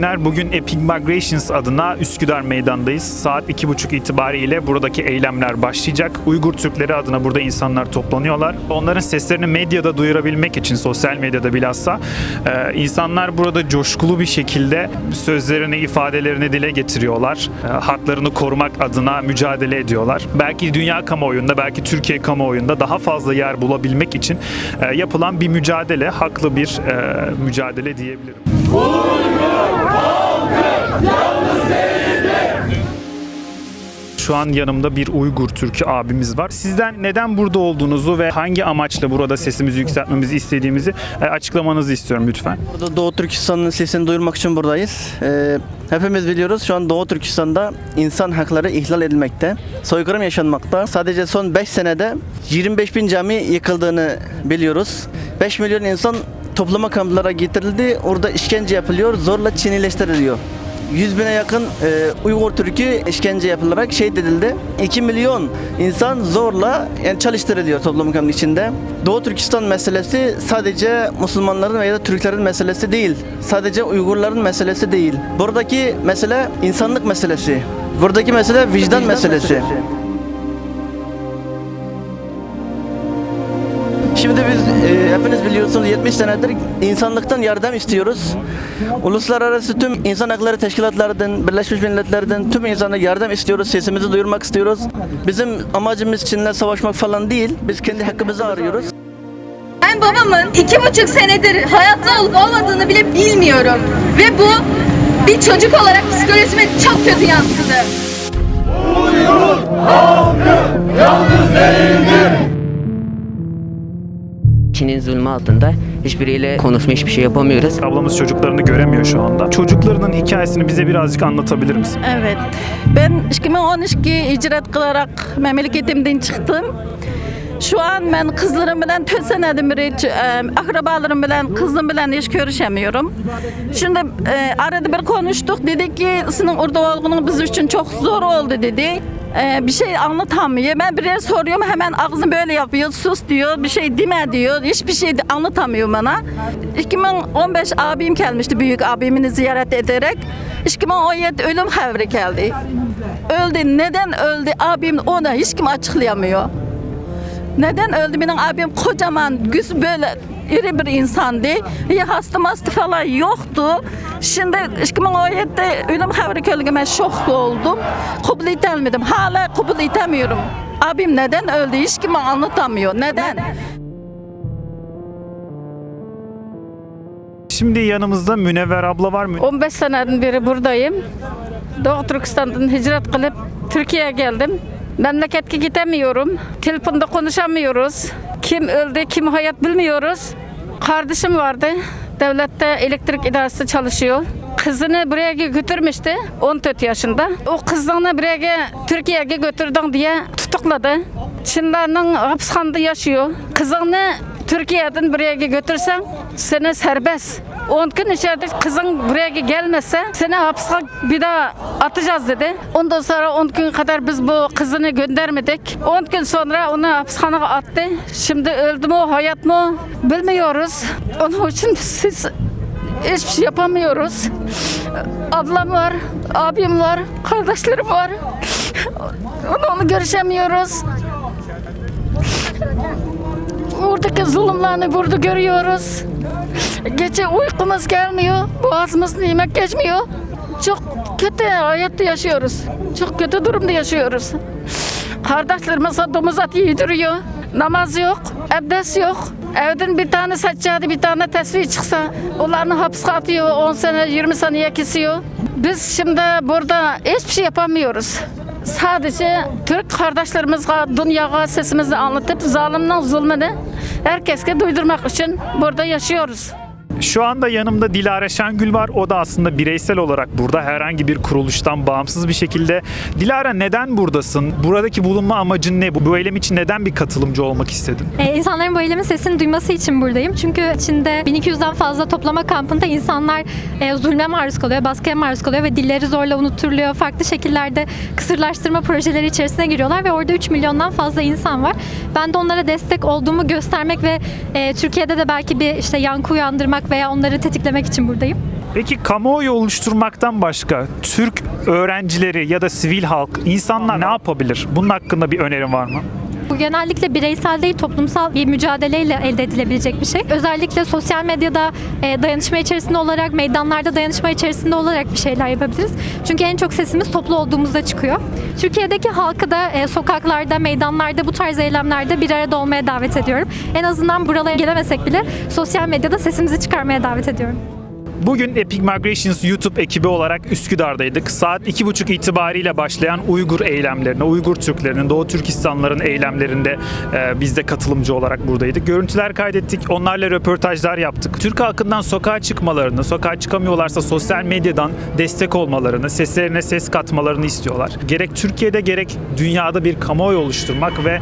günler. Bugün Epic Migrations adına Üsküdar Meydan'dayız. Saat 2.30 itibariyle buradaki eylemler başlayacak. Uygur Türkleri adına burada insanlar toplanıyorlar. Onların seslerini medyada duyurabilmek için, sosyal medyada bilhassa insanlar burada coşkulu bir şekilde sözlerini, ifadelerini dile getiriyorlar. Haklarını korumak adına mücadele ediyorlar. Belki dünya kamuoyunda, belki Türkiye kamuoyunda daha fazla yer bulabilmek için yapılan bir mücadele, haklı bir mücadele diyebilirim. Şu an yanımda bir Uygur Türk'ü abimiz var. Sizden neden burada olduğunuzu ve hangi amaçla burada sesimizi yükseltmemizi istediğimizi açıklamanızı istiyorum lütfen. Burada Doğu Türkistan'ın sesini duyurmak için buradayız. Hepimiz biliyoruz, şu an Doğu Türkistan'da insan hakları ihlal edilmekte. Soykırım yaşanmakta. Sadece son 5 senede 25.000 cami yıkıldığını biliyoruz. 5 milyon insan toplama kamplara getirildi. Orada işkence yapılıyor, zorla Çinileştiriliyor. 100.000'e yakın Uygur Türk'ü işkence yapılarak şehit edildi. 2 milyon insan zorla çalıştırılıyor toplum kampı içinde. Doğu Türkistan meselesi sadece Müslümanların veya da Türklerin meselesi değil. Sadece Uygurların meselesi değil. Buradaki mesele insanlık meselesi. Buradaki mesele vicdan meselesi. Şimdi biz hepiniz biliyorsunuz 70 senedir insanlıktan yardım istiyoruz. Uluslararası tüm insan hakları teşkilatlarından, Birleşmiş Milletler'den tüm insanlara yardım istiyoruz. Sesimizi duyurmak istiyoruz. Bizim amacımız Çin'le savaşmak falan değil. Biz kendi hakkımızı arıyoruz. Ben babamın 2,5 senedir hayatta olup olmadığını bile bilmiyorum. Ve bu bir çocuk olarak psikolojime çok kötü yansıdı. Uygur halkı yalnız değildir. Çin'in zulmü altında hiçbiriyle konuşma, hiçbir şey yapamıyoruz. Ablamız çocuklarını göremiyor şu anda. Çocuklarının hikayesini bize birazcık anlatabilir misin? Evet. Ben 2012 icret kılarak memleketimden çıktım. Şu an ben kızlarım bilen 4 senedir beri akrabalarım bilen, kızım bilen hiç görüşemiyorum. Şimdi arada bir konuştuk. Dedi ki senin orada olduğun biz için çok zor oldu dedi. Bir şey anlatamıyor. Ben bir yer soruyorum hemen ağzını böyle yapıyor. Sus diyor. Bir şey deme diyor. Hiçbir şey anlatamıyor bana. 2015 abim gelmişti. Büyük abimini ziyaret ederek. 2017 ölüm haberi geldi. Öldü. Neden öldü? Abim ona hiç kim açıklayamıyor. Neden öldü? Benim abim kocaman, böyle iri bir insandı. Ya hasta falan yoktu. Şimdi 2017'de ölüm haberi geldi. Ben şok oldum. Kabul edemedim. Hala kabul edemiyorum. Abim neden öldü? Hiç kim anlatamıyor. Neden? Şimdi yanımızda Münevver abla var mı? 15 seneden beri buradayım. Doğu Türkistan'dan hicret kılıp Türkiye'ye geldim. Memlekete gidemiyorum. Telefonda konuşamıyoruz. Kim öldü, kim hayat bilmiyoruz. Kardeşim vardı. Devlette elektrik idaresi çalışıyor. Kızını buraya götürmüştü 14 yaşında. O kızını buraya Türkiye'ye götürdün diye tutukladı. Çinlerin hapishanede yaşıyor. Kızını Türkiye'den buraya götürsen seni serbest. 10 gün içeride kızın buraya gelmezse seni hapse bir daha atacağız dedi. Ondan sonra 10 gün kadar biz bu kızını göndermedik. 10 gün sonra onu hapishaneye attı. Şimdi öldü mü, hayat mı bilmiyoruz. Onun için siz hiçbir şey yapamıyoruz. Ablam var, abim var, kardeşlerim var. Onu görüşemiyoruz. Oradaki zulümlerini burada görüyoruz. Gece uykumuz gelmiyor, boğazımız yemek geçmiyor. Çok kötü hayatta yaşıyoruz. Çok kötü durumda yaşıyoruz. Kardeşlerimiz domuz eti yediriyor. Namaz yok, abdest yok. Evden bir tane seccade, bir tane tesbih çıksa onlarını hapse atıyor, 10 sene, 20 seneye kesiyor. Biz şimdi burada hiçbir şey yapamıyoruz. Sadece Türk kardeşlerimize, dünyaya sesimizi anlatıp zalimden zulmünü herkese duydurmak için burada yaşıyoruz. Şu anda yanımda Dilara Şengül var. O da aslında bireysel olarak burada, herhangi bir kuruluştan bağımsız bir şekilde. Dilara, neden buradasın? Buradaki bulunma amacın ne? Bu eylem için neden bir katılımcı olmak istedin? İnsanların bu eylemin sesini duyması için buradayım. Çünkü Çin'de 1200'den fazla toplama kampında insanlar zulme maruz kalıyor, baskıya maruz kalıyor ve dilleri zorla unutturuluyor. Farklı şekillerde kısırlaştırma projeleri içerisine giriyorlar ve orada 3 milyondan fazla insan var. Ben de onlara destek olduğumu göstermek ve Türkiye'de de belki bir yankı uyandırmak veya onları tetiklemek için buradayım. Peki kamuoyu oluşturmaktan başka Türk öğrencileri ya da sivil halk, insanlar ne yapabilir? Bunun hakkında bir önerin var mı? Bu genellikle bireysel değil, toplumsal bir mücadeleyle elde edilebilecek bir şey. Özellikle sosyal medyada dayanışma içerisinde olarak, meydanlarda dayanışma içerisinde olarak bir şeyler yapabiliriz. Çünkü en çok sesimiz toplu olduğumuzda çıkıyor. Türkiye'deki halkı da sokaklarda, meydanlarda, bu tarz eylemlerde bir arada olmaya davet ediyorum. En azından buralara gelemesek bile sosyal medyada sesimizi çıkarmaya davet ediyorum. Bugün Epic Migrations YouTube ekibi olarak Üsküdar'daydık. Saat 2.30 itibariyle başlayan Uygur eylemlerine, Uygur Türklerinin, Doğu Türkistanlıların eylemlerinde biz de katılımcı olarak buradaydık. Görüntüler kaydettik, onlarla röportajlar yaptık. Türk halkından sokağa çıkmalarını, sokağa çıkamıyorlarsa sosyal medyadan destek olmalarını, seslerine ses katmalarını istiyorlar. Gerek Türkiye'de gerek dünyada bir kamuoyu oluşturmak ve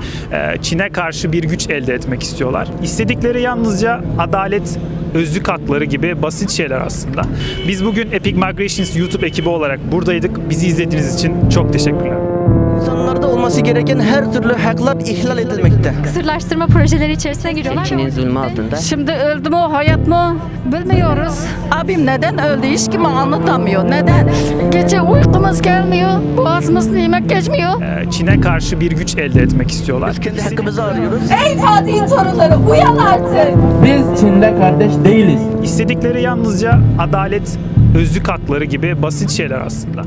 Çin'e karşı bir güç elde etmek istiyorlar. İstedikleri yalnızca adalet, özlük hakları gibi basit şeyler aslında. Biz bugün Epic Migrations YouTube ekibi olarak buradaydık. Bizi izlediğiniz için çok teşekkürler. İnsanlarda olması gereken her türlü haklar ihlal edilmekte. Kısırlaştırma projeleri içerisine giriyorlar. Çin'in zulmü altında. Şimdi öldü mü, hayat mı bilmiyoruz. Abim neden öldü hiç kim anlatamıyor. Neden? Gece uykumuz gelmiyor, boğazımızda yemek geçmiyor. Çin'e karşı bir güç elde etmek istiyorlar. Biz kendi hakkımızı arıyoruz. Ey Fatih'in torunları uyan artık. Biz Çin'de kardeş değiliz. İstedikleri yalnızca adalet, özlük hakları gibi basit şeyler aslında.